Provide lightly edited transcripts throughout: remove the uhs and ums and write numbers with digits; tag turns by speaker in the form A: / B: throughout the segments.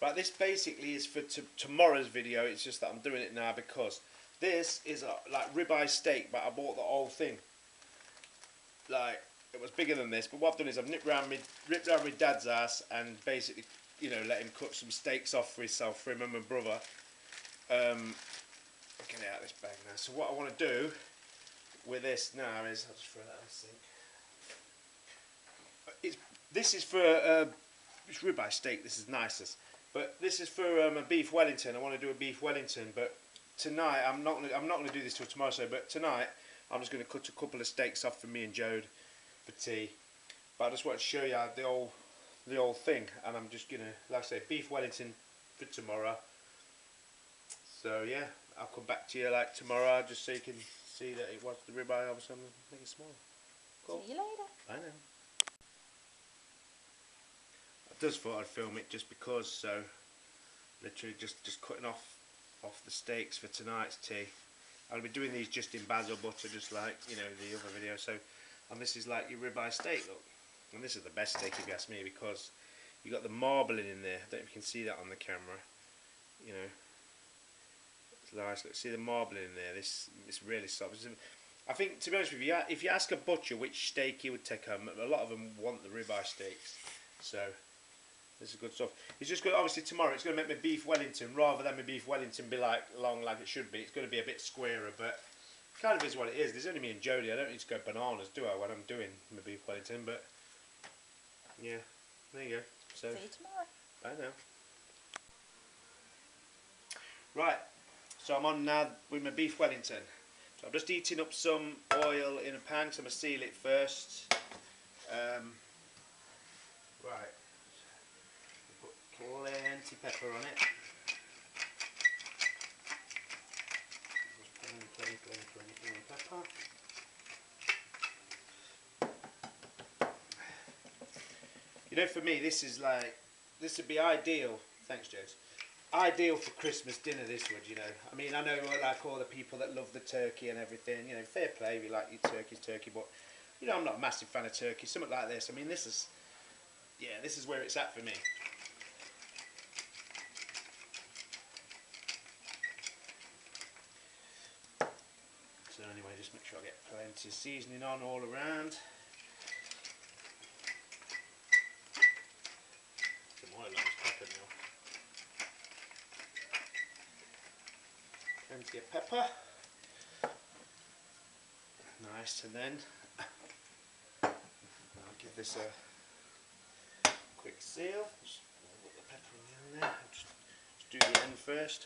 A: Right, this basically is for tomorrow's video. It's just that I'm doing it now because this is a like ribeye steak, but I bought the whole thing. Like, it was bigger than this, but what I've done is I've ripped round my dad's ass and basically, you know, let him cut some steaks off for himself, for him and my brother. Get it out of this bag now. So what I want to do with this now is, I'll just throw that in the sink. This is for it's ribeye steak. This is nicest, but this is for a beef Wellington. I want to do a beef Wellington, but tonight I'm not gonna do this till tomorrow. So, but tonight I'm just gonna cut a couple of steaks off for me and Jode for tea. But I just want to show you the whole thing, and I'm just gonna, like I say, beef Wellington for tomorrow. So yeah, I'll come back to you like tomorrow, just so you can see that it was the ribeye. Obviously, I'm making it small. Cool.
B: See you later.
A: I know. I just thought I'd film it just because. So, literally just cutting off the steaks for tonight's tea. I'll be doing these just in basil butter, just like, you know, the other video. So, and this is like your ribeye steak, look. And this is the best steak if you ask me, because you got the marbling in there. I don't know if you can see that on the camera. You know. Nice. Let's see the marbling in there. This really soft. I think, to be honest with you, if you ask a butcher which steak he would take home, a lot of them want the ribeye steaks. So this is good stuff. It's just good. Obviously tomorrow it's going to make my beef Wellington, rather than my beef Wellington be like long like it should be. It's going to be a bit squarer, but kind of is what it is. There's only me and Jodie. I don't need to go bananas, do I, when I'm doing my beef Wellington? But yeah, there you go. So
B: see you tomorrow.
A: I know. Right. So I'm on now with my beef Wellington. So I'm just heating up some oil in a pan, so I'm going to seal it first. Right. Put plenty pepper on it. Plenty pepper. You know, for me, this would be ideal. Thanks, James. Ideal for Christmas dinner, this would, you know. I mean, I know like all the people that love the turkey and everything, you know, fair play if you like your turkey, but, you know, I'm not a massive fan of turkey. Something like this, I mean, this is where it's at for me. So anyway, just make sure I get plenty of seasoning on all around. Some oil on this pepper now. Plenty of pepper. Nice, and then I'll give this a quick seal. Just put the pepper in there. Just do the end first.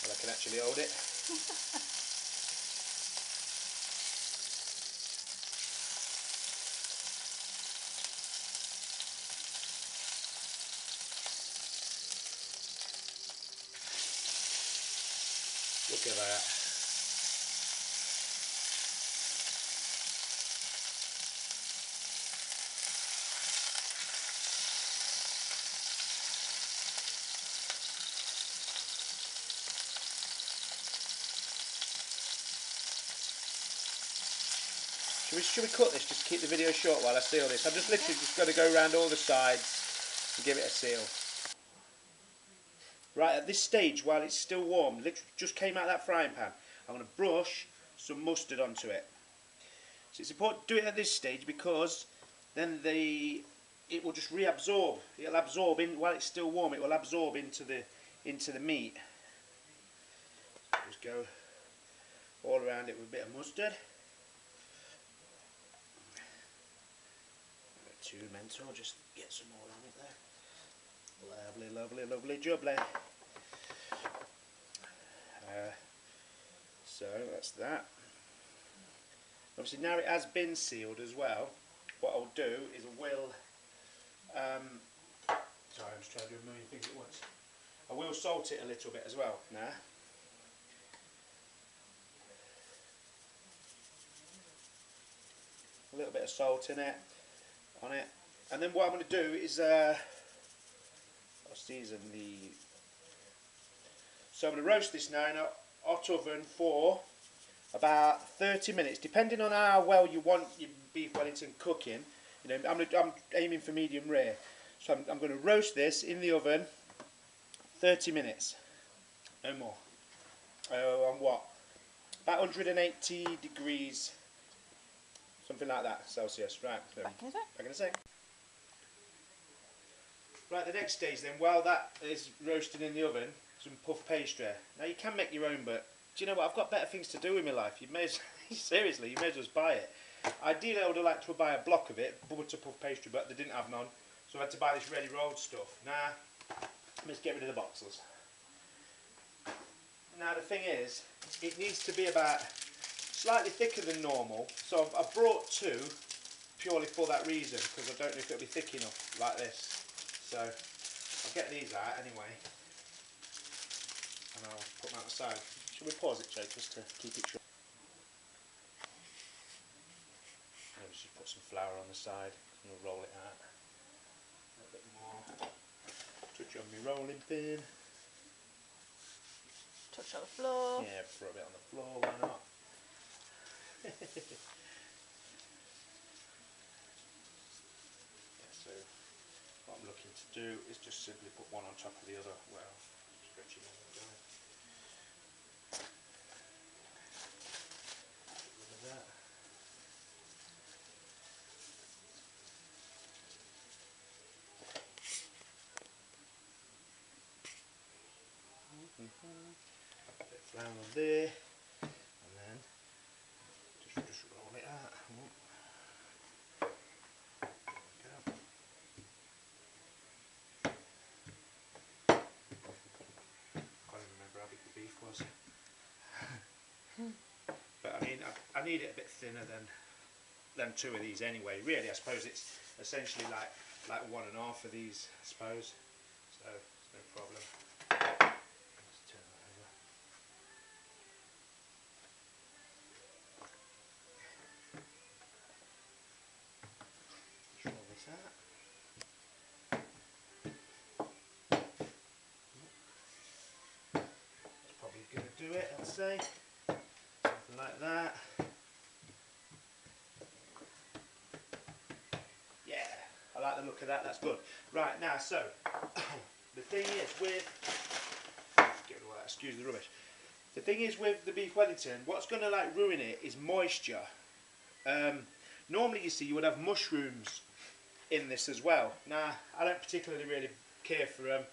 A: Well, I can actually hold it. Look at that. Should we cut this? Just keep the video short while I seal this. I'm just literally just going to go around all the sides and give it a seal. Right, at this stage, while it's still warm, literally just came out of that frying pan, I'm going to brush some mustard onto it. So it's important to do it at this stage because then it will just reabsorb. It'll absorb in while it's still warm. It will absorb into the meat. Just go all around it with a bit of mustard. Not too mental. Just get some more on it there. Lovely, lovely, lovely jubbly. So that's that. Obviously now it has been sealed as well. What I'll do is I will sorry, I'm just trying to do a million things at once. I will salt it a little bit as well now. A little bit of salt in it, on it, and then what I'm going to do is I'll season the. So I'm going to roast this now in a hot oven for about 30 minutes, depending on how well you want your beef Wellington cooking. You know, I'm aiming for medium rare. So I'm going to roast this in the oven 30 minutes, no more. On what? About 180 degrees, something like that, Celsius. Right, so
B: Back in a sec.
A: Back in a sec. Right, the next stage then, while that is roasting in the oven, some puff pastry. Now you can make your own, but do you know what? I've got better things to do in my life. You may as seriously, you may as well buy it. Ideally, I would have liked to buy a block of it, butter puff pastry, but they didn't have none, so I had to buy this ready rolled stuff. Now, let's get rid of the boxes. Now the thing is, it needs to be about slightly thicker than normal, so I've brought two purely for that reason, because I don't know if it'll be thick enough like this. So I'll get these out anyway, and I'll put them out the side. Should we pause it, Jake, just to keep it short? Maybe just put some flour on the side and we'll roll it out. A little bit more. Touch on my rolling pin.
B: Touch on the floor.
A: Yeah, throw a bit on the floor, why not? Yeah, so what I'm looking to do is just simply put one on top of the other. Well, stretching on the guy. Get rid of that. A bit of flour on there, and then just roll it out. There we go. Can't even remember how big the beef was. But I mean, I need it a bit thinner than two of these anyway. Really, I suppose it's essentially like one and a half of these, I suppose. So it's no problem. Let's turn that over. Roll this out. That's probably going to do it, I'd say. Something like that. Yeah, I like the look of that, that's good. Right, now, so, the thing is excuse the rubbish. The thing is with the beef Wellington, what's going to like ruin it is moisture. Normally, you see, you would have mushrooms in this as well. Now, I don't particularly really care for them.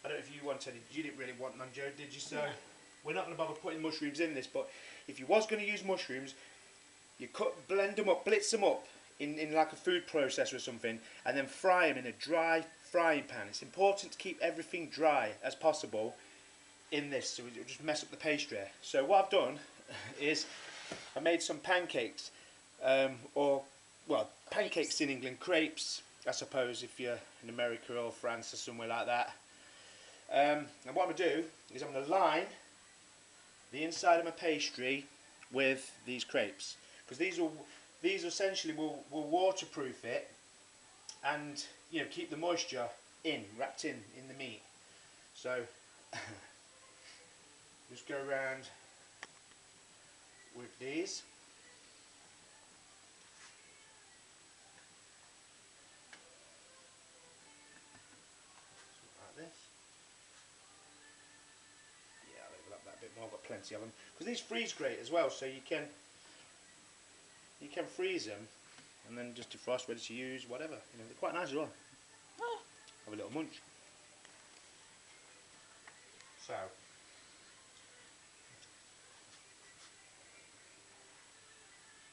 A: I don't know if you want any. You didn't really want none, Joe, did you? So we're not going to bother putting mushrooms in this. But if you was going to use mushrooms, you blend them up, blitz them up in like a food processor or something, and then fry them in a dry frying pan. It's important to keep everything dry as possible in this, so it'll just mess up the pastry. So what I've done is I made some pancakes, or well, pancakes in England, crepes, I suppose, if you're in America or France or somewhere like that. And what I'm going to do is I'm going to line the inside of my pastry with these crepes, because these essentially will waterproof it and, you know, keep the moisture wrapped in the meat. So just go around with these. Like this. Yeah, I'll overlap that a bit more. I've got plenty of them, because these freeze great as well, so you can freeze them and then just defrost, ready to use, whatever. You know, they're quite nice as well.
B: Oh.
A: Have a little munch. So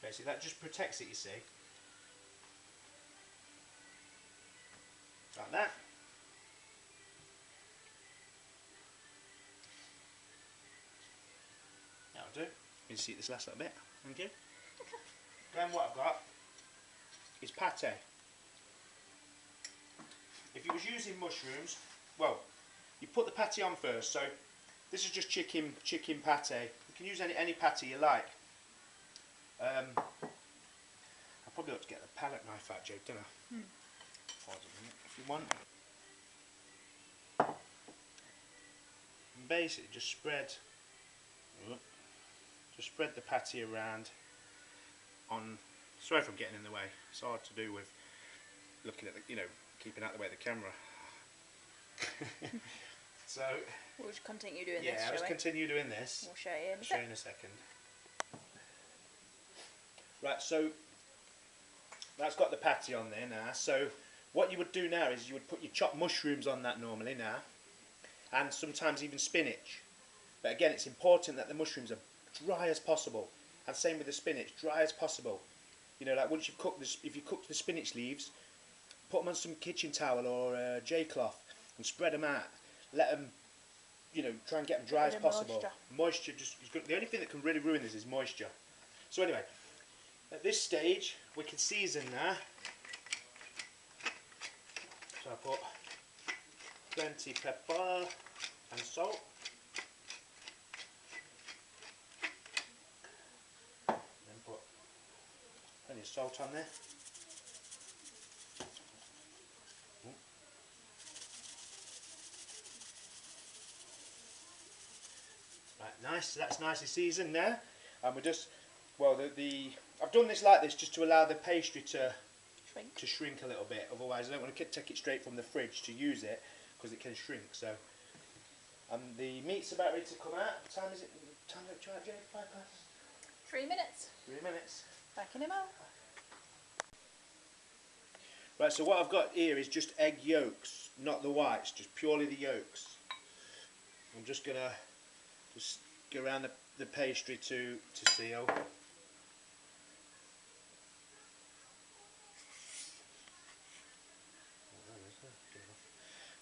A: basically that just protects it, you see. Like that. That'll do. You see this last little bit. Thank you. Then what I've got is pate. If you was using mushrooms, well, you put the pate on first. So this is just chicken pate. You can use any pate you like. I probably ought to get the palette knife out, Joe, don't I? Pause a minute if you want. And basically, just spread the pate around. Sorry if I'm getting in the way. It's hard to do with looking at the, you know, keeping out the way of the camera. So
B: We'll just continue doing this,
A: yeah,
B: shall
A: let's
B: we?
A: continue doing this.
B: We'll show you in a
A: I'll show you
B: sec.
A: in a second. Right, so that's got the patty on there now. So what you would do now is you would put your chopped mushrooms on that normally now, and sometimes even spinach. But again, it's important that the mushrooms are dry as possible, and same with the spinach, dry as possible. You know, like once you've cooked this, if you cooked the spinach leaves, put them on some kitchen towel or J cloth and spread them out. Let them, you know, try and get them dry as possible. Moisture just is good. The only thing that can really ruin this is moisture. So anyway, at this stage we can season now. So I put plenty pepper and salt. Then put plenty of salt on there. Right, nice. So that's nicely seasoned now, and we just, well, I've done this like this just to allow the pastry to shrink a little bit. Otherwise, I don't want to take it straight from the fridge to use it because it can shrink. So, and the meat's about ready to come out. What time is it? Time to try it, Jane? 5 past?
B: 3 minutes.
A: 3 minutes.
B: Back in a moment.
A: Right. So what I've got here is just egg yolks, not the whites, just purely the yolks. I'm just gonna go around the pastry to seal.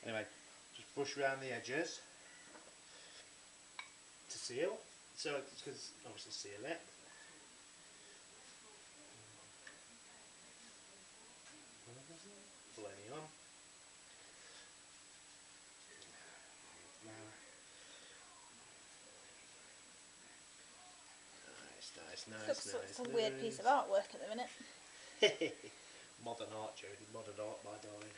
A: Anyway, just brush around the edges to seal. So it's because obviously seal it. Plenty on. Nice.
B: It's a weird piece of artwork at the minute.
A: Modern art, Jodie. Modern art, my darling.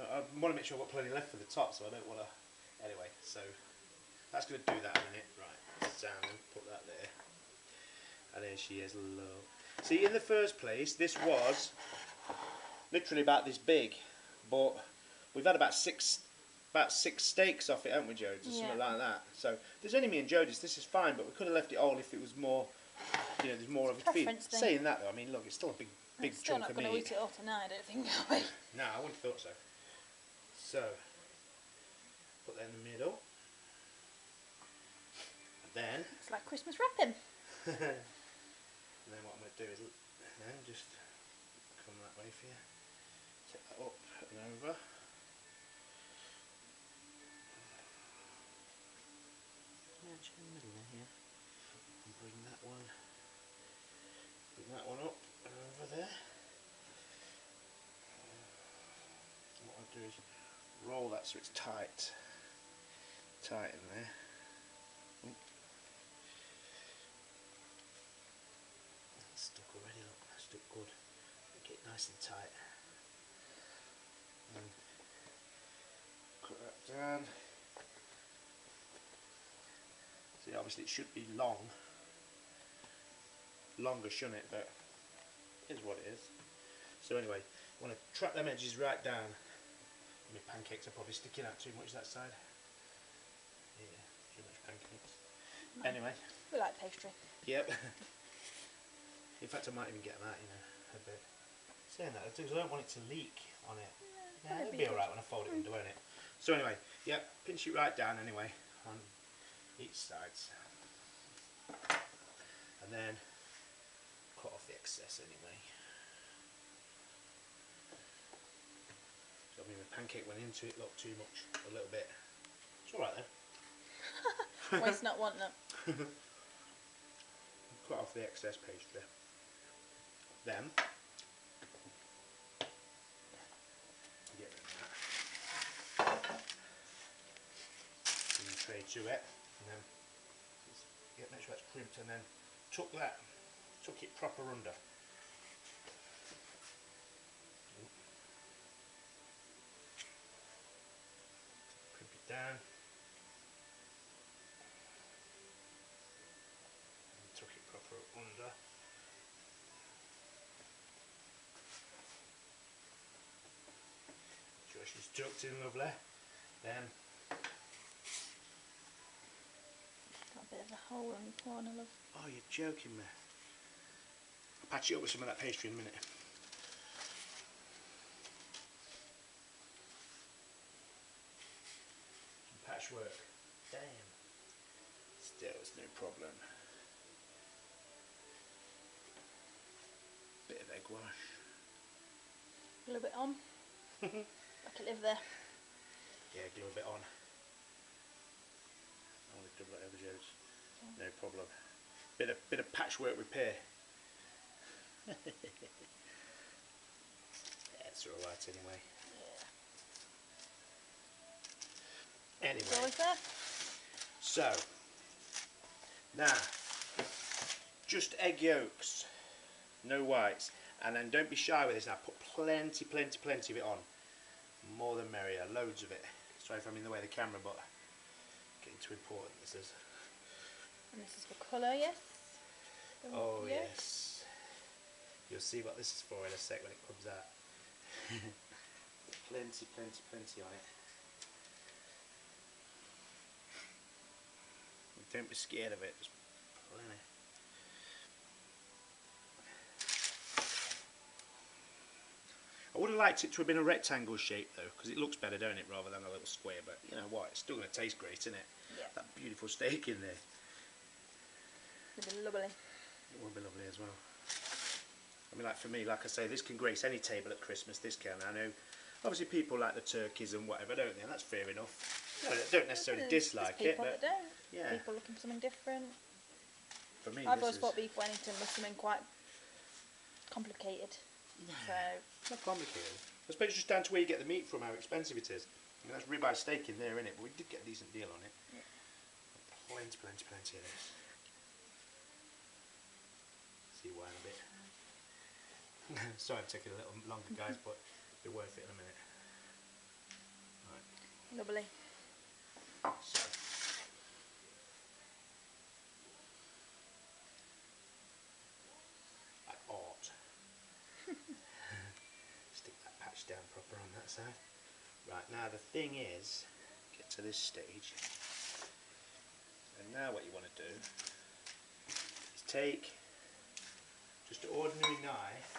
A: I want to make sure I've got plenty left for the top, so I don't want to. Anyway, so that's going to do that in a minute. Right, down and put that there. And there she is, low. See, in the first place, this was literally about this big, but we've had about six steaks off it, haven't we, Jodie? Or something like that. So there's only me and Jodie's. This is fine, but we could have left it all if it was more. You know, there's more of a feed. Saying that though, I mean, look, it's still a big chunk of meat.
B: Still not going to eat it all tonight, I don't think, are we?
A: No, I wouldn't have thought so. So put that in the middle, and then
B: it's like Christmas wrapping.
A: And then what I'm going to do is just come that way for you. Take that up and over. Match in the middle there, yeah. And bring that one up and over there. And what I'll do is roll that so it's tight in there. That's stuck already, look, that's stuck good. Make it nice and tight. And cut that down. See, obviously it should be longer, shouldn't it? But it is what it is. So anyway, I want to trap them edges right down. My pancakes are probably sticking out too much that side. Yeah, too much pancakes. No. Anyway.
B: We like pastry.
A: Yep. In fact, I might even get them out, you know, a bit. Saying that, I don't want it to leak on it. Yeah, it'll be alright when I fold it under, won't it? So anyway, yep, pinch it right down anyway on each sides. And then cut off the excess anyway. I mean, the pancake went into it, look, too much, a little bit. It's alright then.
B: Waste not, want not.
A: Cut off the excess pastry. Then, get rid of that. Bring the tray to it, and then make sure that's crimped, and then tuck it proper under. Down and tuck it proper under. She's tucked in lovely. Then
B: Got a bit of a hole in the corner, love.
A: oh, you're joking me. I'll patch it up with some of that pastry in a minute. Some patchwork. Damn. Still, it's no problem. Bit of egg wash.
B: A little bit on. I can live there.
A: Yeah, glue a bit on. Only double it over Jodes. No problem. Bit of patchwork repair. Yeah, it's alright anyway.
B: Yeah.
A: Anyway.
B: It's always there.
A: So now just egg yolks, no whites, and then don't be shy with this now. Put plenty of it on. More than merrier, loads of it. Sorry if I'm in the way of the camera, but getting too important this is.
B: And this is for colour, yes?
A: Oh yes. You'll see what this is for in a sec when it comes out. plenty on it. Don't be scared of it, just plenty. I would have liked it to have been a rectangle shape though, because it looks better, don't it, rather than a little square, but you know what, it's still going to taste great, isn't it?
B: Yeah.
A: That beautiful steak in there.
B: It'll be lovely.
A: It will be lovely as well. I mean, like for me, like I say, this can grace any table at Christmas, this can. I know, obviously people like the turkeys and whatever, don't they? And that's fair enough. No, they don't necessarily dislike it,
B: people
A: but
B: that don't.
A: yeah.
B: People looking for something different.
A: For me,
B: I've
A: this
B: always
A: is
B: thought beef Wellington was something quite complicated. So
A: it's not complicated. I suppose it's just down to where you get the meat from, how expensive it is. I mean, that's ribeye steak in there, isn't it? But we did get a decent deal on it.
B: yeah.
A: Plenty of this. See why in a bit. Sorry, I'm taking a little longer, guys, but it'll be worth it in a minute. Right.
B: Lovely.
A: So. Like art. Stick that patch down proper on that side. Right, now the thing is, get to this stage, and now what you want to do is take just an ordinary knife,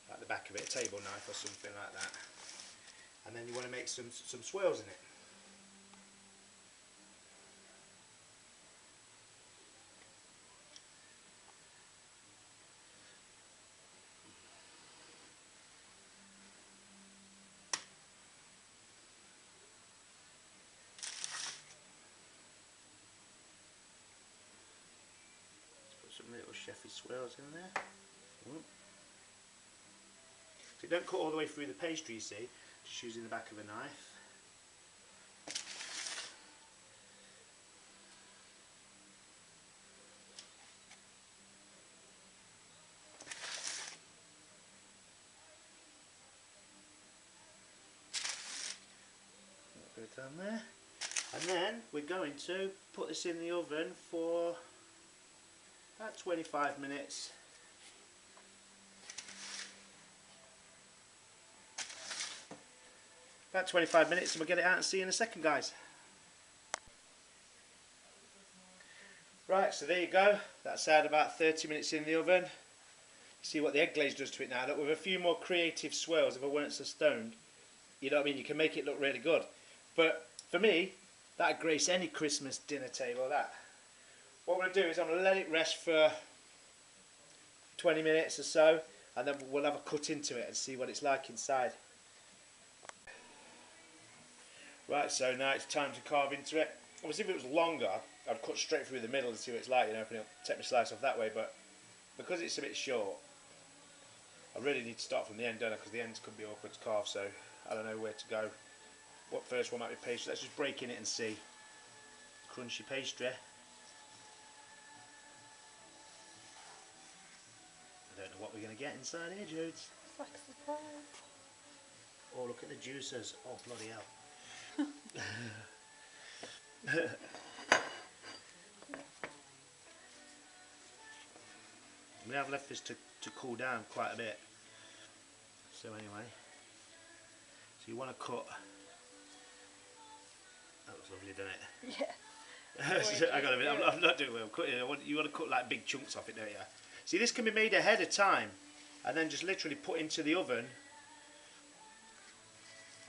A: like the back of it, a table knife or something like that, and then you want to make some swirls in it. Some little chefy swirls in there. So you don't cut all the way through the pastry, you see, just using the back of a knife. A bit down there. And then we're going to put this in the oven for about 25 minutes. About 25 minutes and we'll get it out and see you in a second, guys. Right, so there you go. That's had about 30 minutes in the oven. See what the egg glaze does to it now. Look, with a few more creative swirls, if I weren't so stoned, you know what I mean, you can make it look really good. But for me, that'd grace any Christmas dinner table, that. What I'm going to do is I'm going to let it rest for 20 minutes or so, and then we'll have a cut into it and see what it's like inside. Right, so now it's time to carve into it. Obviously if it was longer, I'd cut straight through the middle and see what it's like, you know, and take my slice off that way, but because it's a bit short, I really need to start from the end, don't I, because the ends could be awkward to carve, so I don't know where to go. What first one might be pastry? Let's just break in it and see. Crunchy pastry. I don't know what we're going to get inside here, Judes.
B: It's like a surprise.
A: Oh, look at the juices. Oh, bloody hell. We have left this to cool down quite a bit. So anyway, so you want to cut. That looks lovely, doesn't it?
B: Yeah.
A: I got a bit. I'm not doing well cutting. You want to cut like big chunks off it, don't you? See, this can be made ahead of time, and then just literally put into the oven.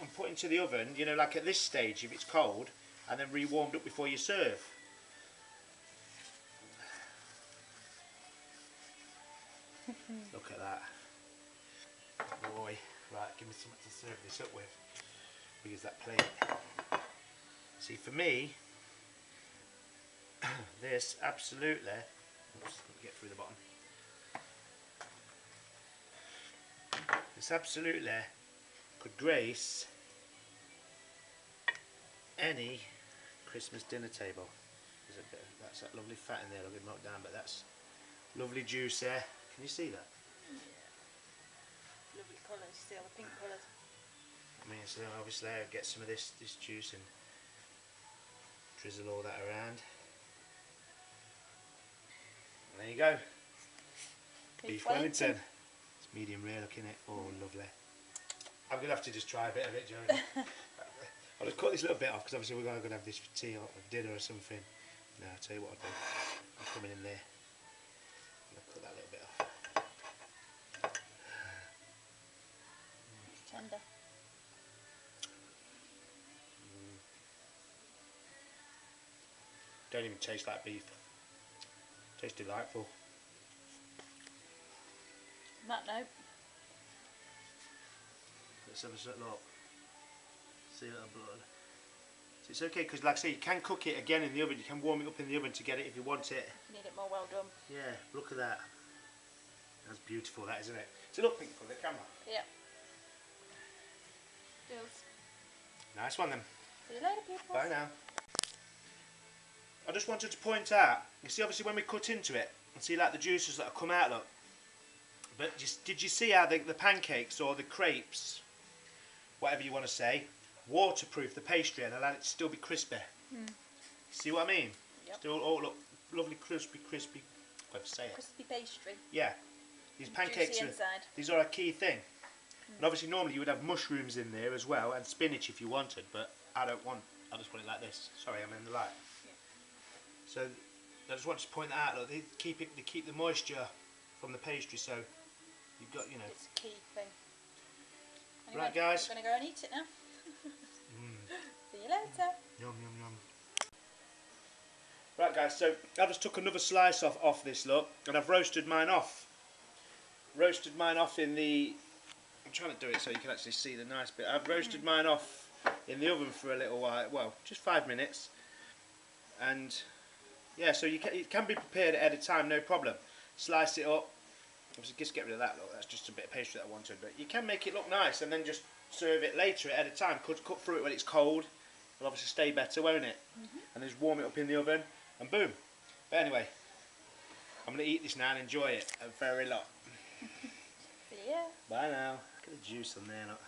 A: And put into the oven, you know, like at this stage if it's cold, and then re-warmed up before you serve. Look at that. Boy, right, give me something to serve this up with. We'll use that plate. See, for me, this absolutely. Oops, let me get through the bottom. This absolutely could grace any Christmas dinner table. There's a bit of, that's that lovely fat in there. I'll get knocked down, but that's lovely juice there. Can you see that?
B: Yeah. Lovely colours. See all the pink colours.
A: I mean, so obviously I'll get some of this juice and drizzle all that around. And there you go. Beef Wellington. It's medium rare looking at. Oh, lovely. I'm going to have to just try a bit of it, Jodie. I'll just cut this little bit off because obviously we're going to have this for tea or dinner or something. No, I'll tell you what I'll do. I'm coming in there. I'll cut that little bit off.
B: It's tender.
A: Don't even taste like beef. Tastes delightful.
B: On that note,
A: let's have a look. See a little blood. So it's okay because, like I say, you can cook it again in the oven. You can warm it up in the oven to get it if you want it.
B: need it more well done.
A: Yeah, look at that. That's beautiful, that, isn't it? It's a look pink for the camera.
B: Yeah. Deals.
A: Nice one then.
B: See you later, people.
A: Bye now. I just wanted to point out, you see obviously when we cut into it, and see like the juices that have come out, look. But just, did you see how the pancakes or the crepes, whatever you want to say, waterproof the pastry and allow it to still be crispy? See what I mean?
B: Yep.
A: Still, oh look, lovely crispy, whatever say it.
B: Crispy pastry.
A: Yeah. These pancakes
B: Juicy
A: are,
B: inside.
A: these are a key thing. And obviously normally you would have mushrooms in there as well and spinach if you wanted, but I don't want, I'll just put it like this. Sorry, I'm in the light.
B: Yeah.
A: So I just wanted to point that out, look, they keep the moisture from the pastry, so you've got, you know.
B: It's a key thing. Anyway,
A: Right guys.
B: I'm going to go and eat it now. See you later.
A: Yum yum yum. Right guys, so I just took another slice off this, look, and I've roasted mine off. Roasted mine off in the, I'm trying to do it so you can actually see the nice bit. I've roasted mine off in the oven for a little while, well, just 5 minutes. And yeah, so it can be prepared at a time, no problem. Slice it up. Obviously just get rid of that, look, that's just a bit of pastry that I wanted, but you can make it look nice and then just serve it later at a time. Cut through it when it's cold. It'll obviously stay better, won't it? And then just warm it up in the oven and boom. But anyway, I'm going to eat this now and enjoy it a very lot.
B: See ya.
A: Bye now. Look at the juice on there. Look.